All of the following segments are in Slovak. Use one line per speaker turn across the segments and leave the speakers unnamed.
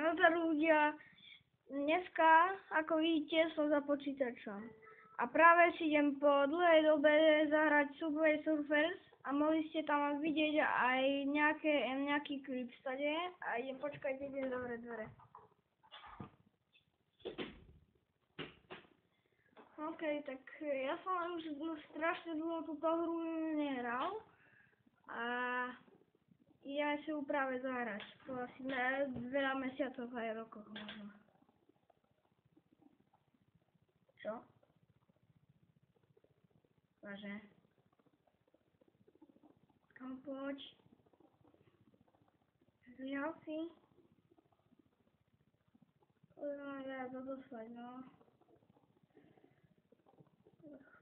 No to ľudia, dneska, ako vidíte, som za počítačom. A práve si idem po dlhej dobe zahrať Subway Surfers a mohli ste tam vidieť aj nejaký klip stade a idem, počkajte, idem zavrieť dvere. OK, tak ja som už strašne dlho túto hru nehral a ja si ju práve zahrať. To asi veľa mesiacov aj rokov možno. Čo? Váže? Kam poď? Zlyhal si? Ja doslať, no.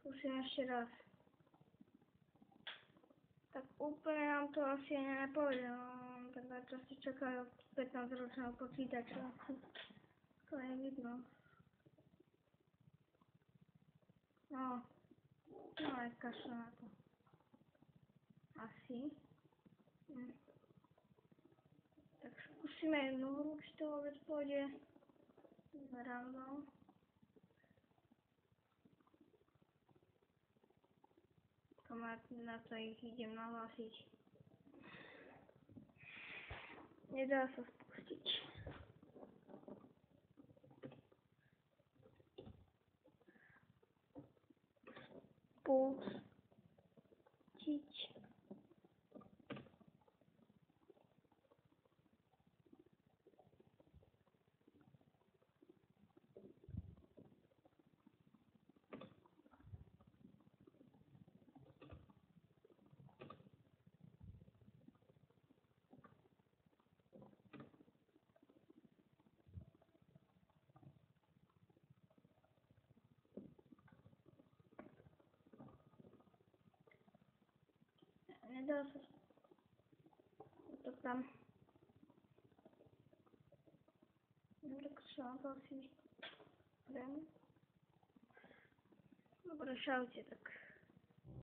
Skúsim ešte raz. Tak úplne nám to asi nepôjde, no. Teda čo si čakajú 15-ročného počítača. To je vidno. No aj kašľa na to. Asi. Tak skúsime jednu hru, či to vôbec pôjde. Random. Na to ich idem nahlásiť. Nedá sa spustiť. Spustiť. Nedá sa to tam. No tak čo, to asi viem. Dobre, šaute tak.